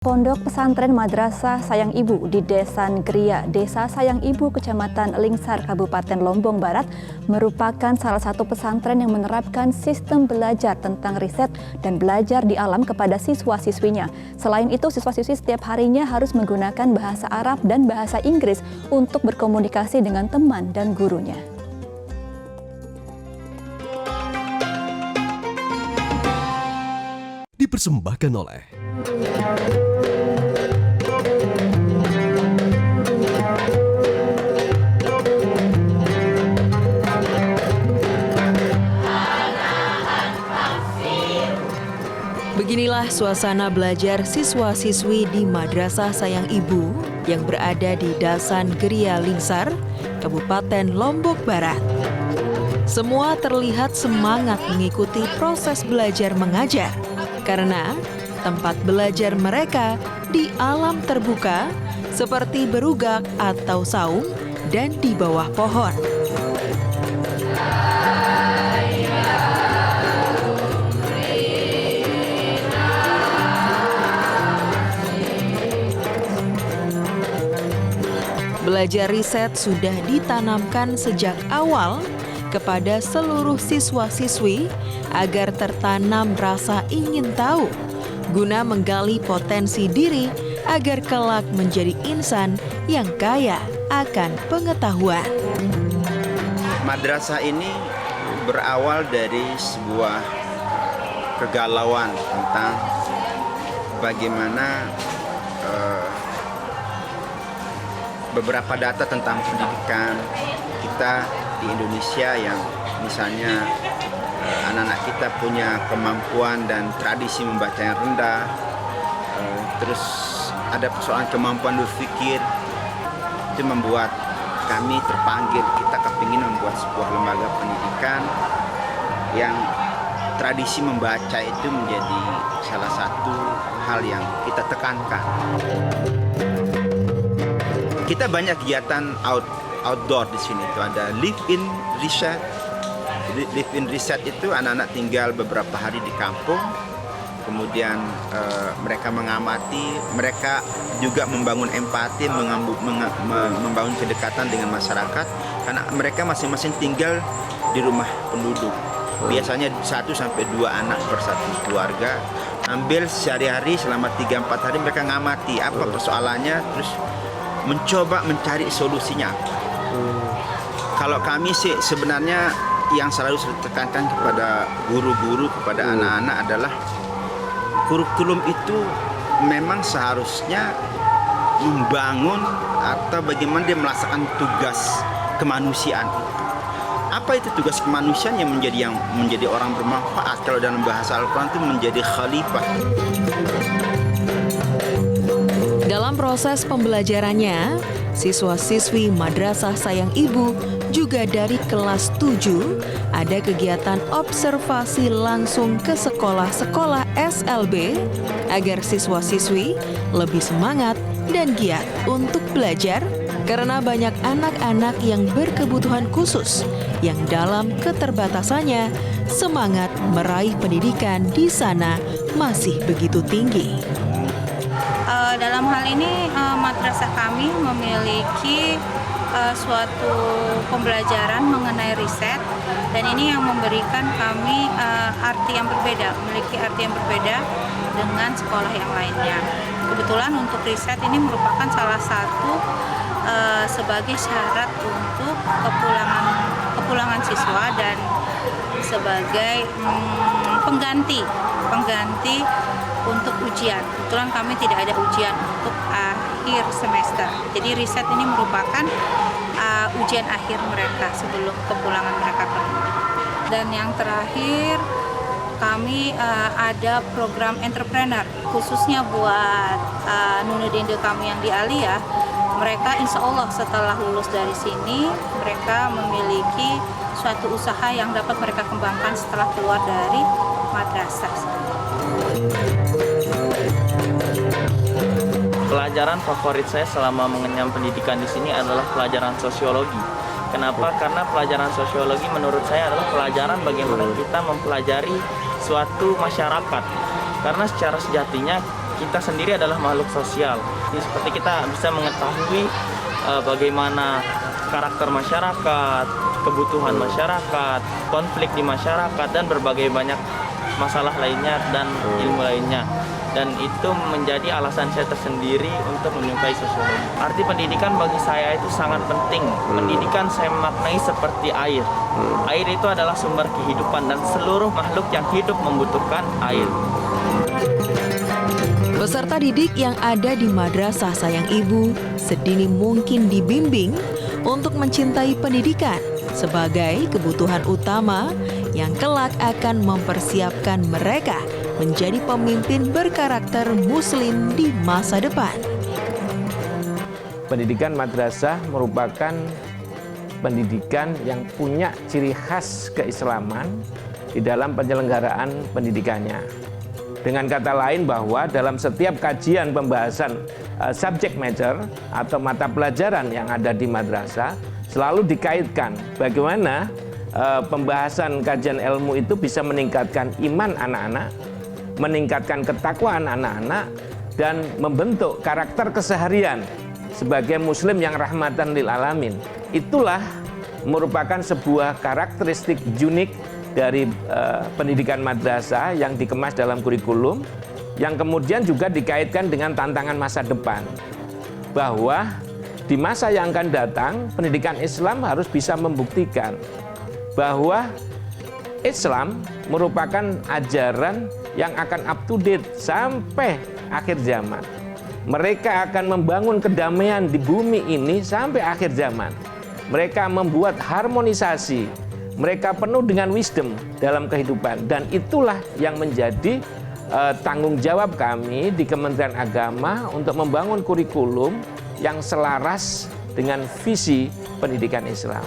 Pondok Pesantren Madrasah Sayang Ibu di Desa Negria, Desa Sayang Ibu, Kecamatan Lingsar, Kabupaten Lombok Barat, merupakan salah satu pesantren yang menerapkan sistem belajar tentang riset dan belajar di alam kepada siswa-siswinya. Selain itu, siswa-siswi setiap harinya harus menggunakan bahasa Arab dan bahasa Inggris untuk berkomunikasi dengan teman dan gurunya. Dipersembahkan oleh Beginilah suasana belajar siswa-siswi di Madrasah Sayang Ibu yang berada di Desa Negria Lingsar, Kabupaten Lombok Barat. Semua terlihat semangat mengikuti proses belajar mengajar karena tempat belajar mereka di alam terbuka seperti berugak atau saung dan di bawah pohon. Belajar riset sudah ditanamkan sejak awal kepada seluruh siswa-siswi agar tertanam rasa ingin tahu, guna menggali potensi diri agar kelak menjadi insan yang kaya akan pengetahuan. Madrasah ini berawal dari sebuah kegalauan tentang bagaimana beberapa data tentang pendidikan kita di Indonesia yang misalnya anak-anak kita punya kemampuan dan tradisi membaca yang rendah, terus ada persoalan kemampuan berpikir. Itu membuat kami terpanggil, kita kepingin membuat sebuah lembaga pendidikan yang tradisi membaca itu menjadi salah satu hal yang kita tekankan. Kita banyak kegiatan outdoor di sini. Itu ada live-in research. Live-in research itu anak-anak tinggal beberapa hari di kampung, kemudian mereka mengamati, mereka juga membangun empati, membangun kedekatan dengan masyarakat, karena mereka masing-masing tinggal di rumah penduduk. Biasanya 1-2 anak per satu keluarga. Ambil sehari-hari selama 3-4 hari mereka ngamati apa persoalannya, terus mencoba mencari solusinya. Kalau kami sih sebenarnya yang selalu ditekankan kepada guru-guru, kepada anak-anak adalah kurikulum itu memang seharusnya membangun atau bagaimana dia melaksanakan tugas kemanusiaan itu. Apa itu tugas kemanusiaan yang menjadi orang bermanfaat? Kalau dalam bahasa Al-Quran itu menjadi khalifah. Dalam proses pembelajarannya, siswa-siswi Madrasah Sayang Ibu juga dari kelas 7 ada kegiatan observasi langsung ke sekolah-sekolah SLB agar siswa-siswi lebih semangat dan giat untuk belajar karena banyak anak-anak yang berkebutuhan khusus yang dalam keterbatasannya semangat meraih pendidikan di sana masih begitu tinggi. Dalam hal ini madrasah kami memiliki suatu pembelajaran mengenai riset, dan ini yang memberikan kami arti yang berbeda, memiliki arti yang berbeda dengan sekolah yang lainnya. Kebetulan untuk riset ini merupakan salah satu sebagai syarat untuk kepulangan siswa dan sebagai pengganti untuk ujian. Kebetulan kami tidak ada ujian untuk akhir semester. Jadi riset ini merupakan ujian akhir mereka sebelum kepulangan mereka ke rumah. Dan yang terakhir, kami ada program entrepreneur khususnya buat Nunedindo kami yang di Aliyah. Mereka insya Allah setelah lulus dari sini, mereka memiliki suatu usaha yang dapat mereka kembangkan setelah keluar dari madrasah. Pelajaran favorit saya selama mengenyam pendidikan di sini adalah pelajaran sosiologi. Kenapa? Karena pelajaran sosiologi menurut saya adalah pelajaran bagaimana kita mempelajari suatu masyarakat. Karena secara sejatinya kita sendiri adalah makhluk sosial. Jadi seperti kita bisa mengetahui bagaimana karakter masyarakat, kebutuhan masyarakat, konflik di masyarakat, dan berbagai banyak masalah lainnya dan ilmu lainnya. Dan itu menjadi alasan saya tersendiri untuk menyukai sosiologi. Arti pendidikan bagi saya itu sangat penting. Pendidikan saya maknai seperti air. Air itu adalah sumber kehidupan dan seluruh makhluk yang hidup membutuhkan air. Peserta didik yang ada di Madrasah Sayang Ibu sedini mungkin dibimbing untuk mencintai pendidikan sebagai kebutuhan utama yang kelak akan mempersiapkan mereka menjadi pemimpin berkarakter Muslim di masa depan. Pendidikan madrasah merupakan pendidikan yang punya ciri khas keislaman di dalam penyelenggaraan pendidikannya. Dengan kata lain bahwa dalam setiap kajian pembahasan subject matter atau mata pelajaran yang ada di madrasah selalu dikaitkan bagaimana pembahasan kajian ilmu itu bisa meningkatkan iman anak-anak, meningkatkan ketakwaan anak-anak, dan membentuk karakter keseharian sebagai muslim yang rahmatan lil alamin. Itulah merupakan sebuah karakteristik unik dari pendidikan madrasah yang dikemas dalam kurikulum, yang kemudian juga dikaitkan dengan tantangan masa depan. Bahwa di masa yang akan datang, pendidikan Islam harus bisa membuktikan bahwa Islam merupakan ajaran yang akan up to date sampai akhir zaman. Mereka akan membangun kedamaian di bumi ini sampai akhir zaman. Mereka membuat harmonisasi. Mereka penuh dengan wisdom dalam kehidupan. Dan itulah yang menjadi tanggung jawab kami di Kementerian Agama untuk membangun kurikulum yang selaras dengan visi pendidikan Islam.